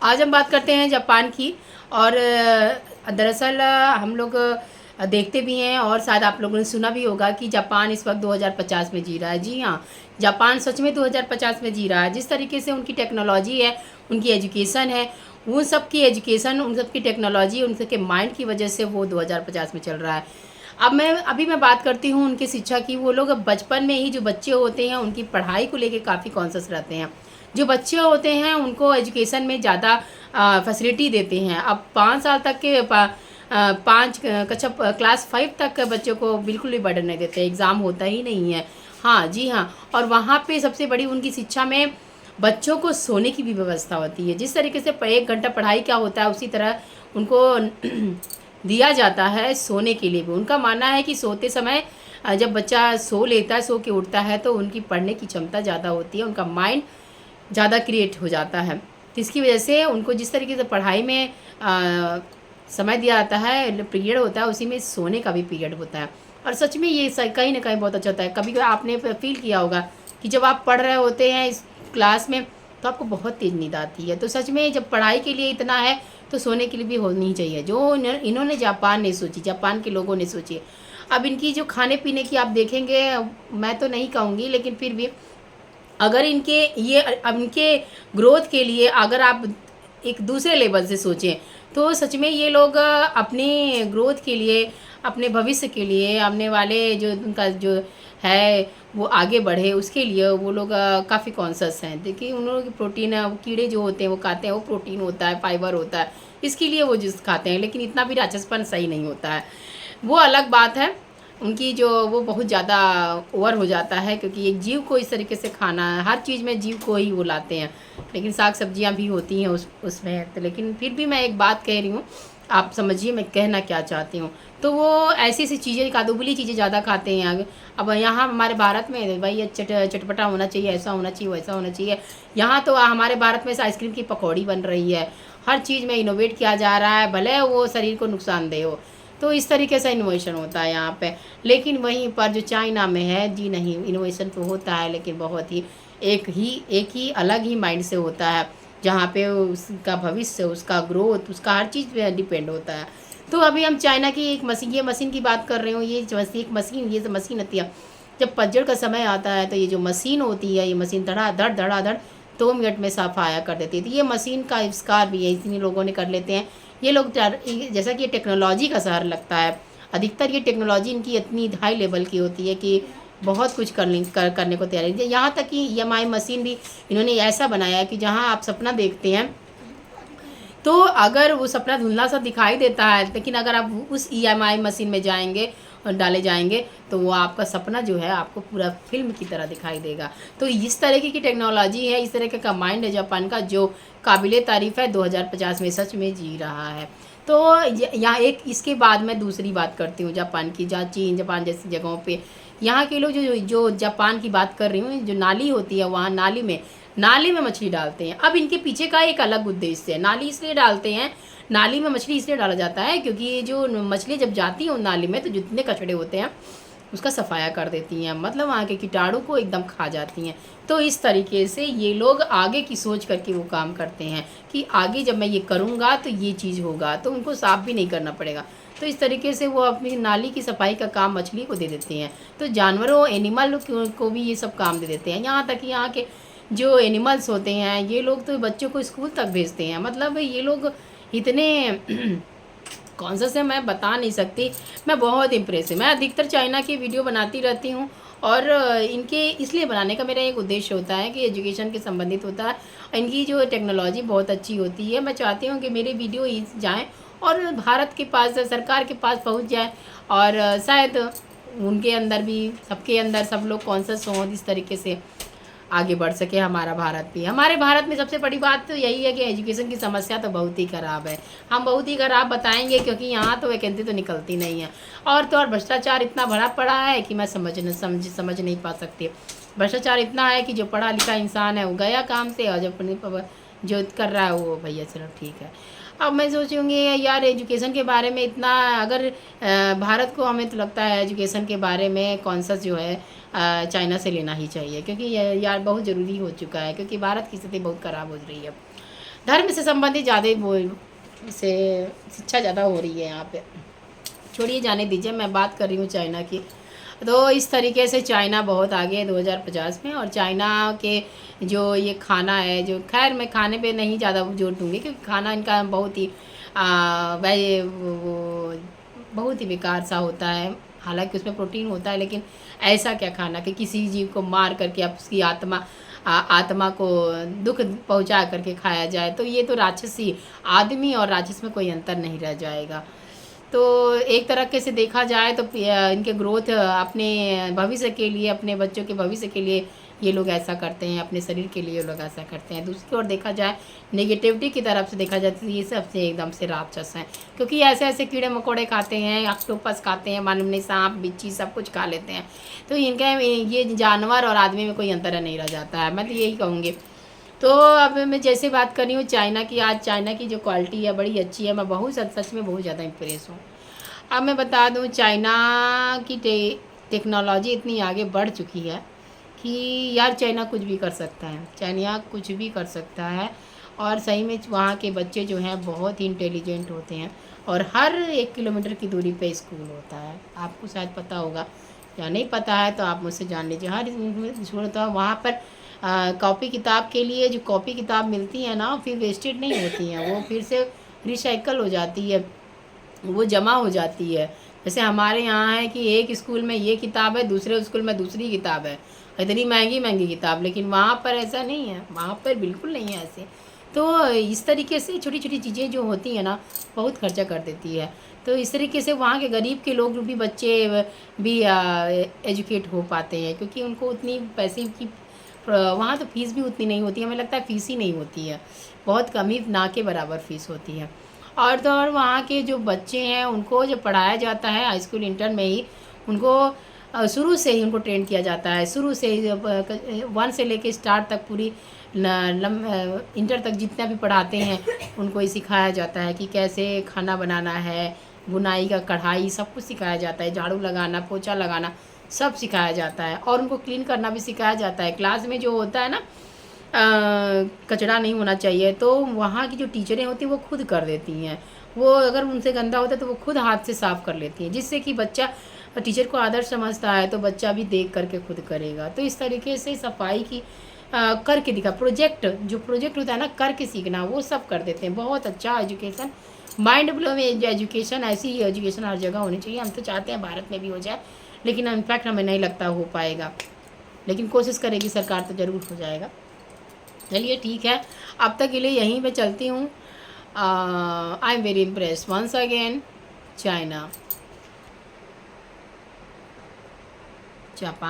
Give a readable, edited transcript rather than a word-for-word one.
आज हम बात करते हैं जापान की। और दरअसल हम लोग देखते भी हैं और शायद आप लोगों ने सुना भी होगा कि जापान इस वक्त 2050 में जी रहा है। जी हाँ, जापान सच में 2050 में जी रहा है। जिस तरीके से उनकी टेक्नोलॉजी है, उनकी एजुकेशन है, उन सब की एजुकेशन, उन सब की टेक्नोलॉजी, उन सबके माइंड की वजह से वो 2050 में चल रहा है। अभी मैं बात करती हूँ उनकी शिक्षा की। वो लोग बचपन में ही, जो बच्चे होते हैं, उनकी पढ़ाई को लेके काफ़ी कॉन्शियस रहते हैं। जो बच्चे होते हैं उनको एजुकेशन में ज़्यादा फैसिलिटी देते हैं। अब 5 साल तक के पाँच कक्षा क्लास 5 तक के बच्चों को बिल्कुल भी बर्डन नहीं देते, एग्ज़ाम होता ही नहीं है। हाँ जी हाँ। और वहाँ पे सबसे बड़ी उनकी शिक्षा में बच्चों को सोने की भी व्यवस्था होती है। जिस तरीके से 1 घंटा पढ़ाई क्या होता है, उसी तरह उनको दिया जाता है सोने के लिए भी। उनका मानना है कि सोते समय जब बच्चा सो लेता है, सो के उठता है, तो उनकी पढ़ने की क्षमता ज़्यादा होती है, उनका माइंड ज़्यादा क्रिएट हो जाता है। तो इसकी वजह से उनको जिस तरीके से पढ़ाई में समय दिया जाता है, पीरियड होता है, उसी में सोने का भी पीरियड होता है। और सच में ये कहीं ना कहीं बहुत अच्छा होता है। कभी कभी आपने फील किया होगा कि जब आप पढ़ रहे होते हैं इस क्लास में, तो आपको बहुत तेज़ नींद आती है। तो सच में जब पढ़ाई के लिए इतना है, तो सोने के लिए भी होनी ही चाहिए। जो इन्होंने जापान ने सोची, जापान के लोगों ने सोची। अब इनकी जो खाने पीने की आप देखेंगे, मैं तो नहीं कहूँगी, लेकिन फिर भी अगर इनके ग्रोथ के लिए अगर आप एक दूसरे लेवल से सोचें, तो सच में ये लोग अपने ग्रोथ के लिए, अपने भविष्य के लिए, आने वाले जो उनका जो है वो आगे बढ़े, उसके लिए वो लोग काफ़ी कॉन्शियस हैं। देखिए उन लोगों की प्रोटीन, कीड़े जो होते हैं वो खाते हैं, वो प्रोटीन होता है, फाइबर होता है, इसके लिए वो जिस खाते हैं। लेकिन इतना भी राक्षसपन सही नहीं होता है, वो अलग बात है। उनकी जो वो बहुत ज़्यादा ओवर हो जाता है, क्योंकि एक जीव को इस तरीके से खाना है, हर चीज़ में जीव को ही वो लाते हैं। लेकिन साग सब्जियां भी होती हैं उसमें तो, लेकिन फिर भी मैं एक बात कह रही हूँ, आप समझिए मैं कहना क्या चाहती हूँ। तो वो ऐसी ऐसी चीज़ें, कादुबली चीज़ें ज़्यादा खाते हैं आगे। अब यहाँ हमारे भारत में भाई ये चटपटा होना चाहिए, ऐसा होना चाहिए, वैसा होना चाहिए। यहाँ तो हमारे भारत में आइसक्रीम की पकौड़ी बन रही है, हर चीज़ में इनोवेट किया जा रहा है, भले वो शरीर को नुकसानदेह हो। तो इस तरीके से इनोवेशन होता है यहाँ पे। लेकिन वहीं पर जो चाइना में है, जी नहीं, इनोवेशन तो होता है, लेकिन बहुत ही एक ही अलग ही माइंड से होता है, जहाँ पे उसका भविष्य, उसका ग्रोथ, उसका हर चीज़ पे डिपेंड होता है। तो अभी हम चाइना की एक मशीन, ये मशीन की बात कर रहे हो, ये एक मशीन, ये मशीन होती है। जब पतझड़ का समय आता है, तो ये जो मशीन होती है, ये मशीन धड़ाधड़ 2 मिनट में सफाया कर देती है। तो ये मशीन का आविष्कार भी है, इतने लोगों ने कर लेते हैं। ये लोग जैसा कि ये टेक्नोलॉजी का शहर लगता है, अधिकतर ये टेक्नोलॉजी इनकी इतनी हाई लेवल की होती है कि बहुत कुछ करने को तैयार है। यहाँ तक कि EMI मशीन भी इन्होंने ऐसा बनाया है कि जहाँ आप सपना देखते हैं, तो अगर वो सपना धुंधला सा दिखाई देता है, लेकिन अगर आप उस EMI मशीन में जाएंगे और डाले जाएंगे, तो वो आपका सपना जो है आपको पूरा फिल्म की तरह दिखाई देगा। तो इस तरह की टेक्नोलॉजी है, इस तरह का माइंड है जापान का, जो काबिले तारीफ़ है, 2050 में सच में जी रहा है। तो यहाँ एक, इसके बाद मैं दूसरी बात करती हूँ जापान की। जहाँ चीन, जापान जैसी जगहों पे यहाँ के लोग जो जापान की बात कर रही हूँ, जो नाली होती है, वहाँ नाली में मछली डालते हैं। अब इनके पीछे का एक अलग उद्देश्य है। नाली इसलिए डालते हैं, नाली में मछली इसलिए डाला जाता है क्योंकि जो मछली जब जाती है उन नाली में, तो जितने कचड़े होते हैं उसका सफाया कर देती हैं, मतलब वहाँ के कीटाणु को एकदम खा जाती हैं। तो इस तरीके से ये लोग आगे की सोच करके वो काम करते हैं कि आगे जब मैं ये करूँगा तो ये चीज़ होगा, तो उनको साफ भी नहीं करना पड़ेगा। तो इस तरीके से वो अपनी नाली की सफाई का काम मछली को दे देते हैं। तो जानवरों, एनिमल को भी ये सब काम दे देते हैं। यहाँ तक कि यहाँ के जो एनिमल्स होते हैं, ये लोग तो बच्चों को स्कूल तक भेजते हैं। मतलब ये लोग इतने कॉन्शियस है, मैं बता नहीं सकती। मैं बहुत इम्प्रेस है। मैं अधिकतर चाइना की वीडियो बनाती रहती हूँ, और इनके इसलिए बनाने का मेरा एक उद्देश्य होता है कि एजुकेशन के संबंधित होता है। इनकी जो टेक्नोलॉजी बहुत अच्छी होती है। मैं चाहती हूँ कि मेरे वीडियो जाएँ और भारत के पास, सरकार के पास पहुँच जाए, और शायद उनके अंदर भी, सबके अंदर सब लोग कॉन्शियस हों, इस तरीके से आगे बढ़ सके हमारा भारत भी। हमारे भारत में सबसे बड़ी बात तो यही है कि एजुकेशन की समस्या तो बहुत ही ख़राब है। हम बहुत ही ख़राब बताएंगे, क्योंकि यहाँ तो वैकेंसी तो निकलती नहीं है। और तो और भ्रष्टाचार इतना भरा पड़ा है कि मैं समझ नहीं पा सकती। भ्रष्टाचार इतना है कि जो पढ़ा लिखा इंसान है वो गया काम से, और जो कर रहा है वो भैया चलो ठीक है। अब मैं सोचूंगी यार, एजुकेशन के बारे में इतना, अगर भारत को, हमें तो लगता है एजुकेशन के बारे में कॉन्शस जो है चाइना से लेना ही चाहिए, क्योंकि यार बहुत ज़रूरी हो चुका है, क्योंकि भारत की स्थिति बहुत ख़राब हो रही है। धर्म से संबंधित ज़्यादा वो से शिक्षा ज़्यादा हो रही है यहाँ पे। छोड़िए, जाने दीजिए, मैं बात कर रही हूँ चाइना की। तो इस तरीके से चाइना बहुत आगे है 2050 में। और चाइना के जो ये खाना है, जो खैर मैं खाने पे नहीं ज़्यादा जोर दूँगी, क्योंकि खाना इनका बहुत ही वह वो बहुत ही बेकार सा होता है। हालांकि उसमें प्रोटीन होता है, लेकिन ऐसा क्या खाना कि किसी जीव को मार करके आप उसकी आत्मा को दुख पहुंचा करके खाया जाए। तो ये तो राक्षसी, आदमी और राक्षस में कोई अंतर नहीं रह जाएगा। तो एक तरीके से देखा जाए तो इनके ग्रोथ अपने भविष्य के लिए, अपने बच्चों के भविष्य के लिए ये लोग ऐसा करते हैं, अपने शरीर के लिए ये लोग ऐसा करते हैं। दूसरी ओर देखा जाए, नेगेटिविटी की तरफ से देखा जाए तो ये सबसे एकदम से राक्षस हैं, क्योंकि ऐसे ऐसे कीड़े मकोड़े खाते हैं, ऑक्टोपस खाते हैं, मालूम नहीं सांप बिच्छी सब कुछ खा लेते हैं। तो इनका ये जानवर और आदमी में कोई अंतर नहीं रह जाता है, मैं तो यही कहूँगी। तो अब मैं जैसे बात कर रही हूँ चाइना की, आज चाइना की जो क्वालिटी है बड़ी अच्छी है। मैं बहुत सच में बहुत ज़्यादा इम्प्रेस हूँ। अब मैं बता दूँ, चाइना की टेक्नोलॉजी इतनी आगे बढ़ चुकी है कि यार चाइना कुछ भी कर सकता है, चाइना कुछ भी कर सकता है। और सही में वहाँ के बच्चे जो हैं बहुत ही इंटेलिजेंट होते हैं। और हर 1 किलोमीटर की दूरी पे स्कूल होता है, आपको शायद पता होगा या नहीं पता है तो आप मुझसे जान लीजिए। हर स्कूल होता है वहाँ पर। कॉपी किताब के लिए जो कॉपी किताब मिलती है ना, फिर वेस्टेड नहीं होती हैं, वो फिर से रिसाइकल हो जाती है, वो जमा हो जाती है। जैसे हमारे यहाँ है कि एक स्कूल में ये किताब है, दूसरे स्कूल में दूसरी किताब है, इतनी महंगी महंगी किताब। लेकिन वहाँ पर ऐसा नहीं है, वहाँ पर बिल्कुल नहीं है ऐसे। तो इस तरीके से छोटी छोटी चीज़ें जो होती हैं ना, बहुत खर्चा कर देती है। तो इस तरीके से वहाँ के गरीब के लोग भी, बच्चे भी एजुकेट हो पाते हैं, क्योंकि उनको उतनी पैसे की वहाँ तो फीस भी उतनी नहीं होती है। हमें लगता है फ़ीस ही नहीं होती है, बहुत कम ही, ना के बराबर फ़ीस होती है। और तो और वहाँ के जो बच्चे हैं उनको जो पढ़ाया जाता है हाई स्कूल इंटर में ही, उनको शुरू से ही उनको ट्रेन किया जाता है। शुरू से ही 1 से लेके स्टार्ट तक पूरी इंटर तक जितना भी पढ़ाते हैं उनको ये सिखाया जाता है कि कैसे खाना बनाना है, बुनाई का, कढ़ाई, सब कुछ सिखाया जाता है। झाड़ू लगाना, पोछा लगाना, सब सिखाया जाता है। और उनको क्लीन करना भी सिखाया जाता है। क्लास में जो होता है ना, कचरा नहीं होना चाहिए, तो वहाँ की जो टीचरें होती हैं वो खुद कर देती हैं। वो अगर उनसे गंदा होता है तो वो खुद हाथ से साफ़ कर लेती हैं, जिससे कि बच्चा टीचर को आदर्श समझता है, तो बच्चा भी देख करके खुद करेगा। तो इस तरीके से सफाई की करके दिखा, जो प्रोजेक्ट होता है ना, करके सीखना, वो सब कर देते हैं। बहुत अच्छा एजुकेशन, माइंड ब्लोइंग एजुकेशन, ऐसी ही एजुकेशन हर जगह होनी चाहिए। हम तो चाहते हैं भारत में भी हो जाए, लेकिन इनफैक्ट हमें नहीं लगता हो पाएगा, लेकिन कोशिश करेगी सरकार तो ज़रूर हो जाएगा। चलिए ठीक है, अब तक के लिए यहीं पे चलती हूँ। I am very impress once again. China, Japan.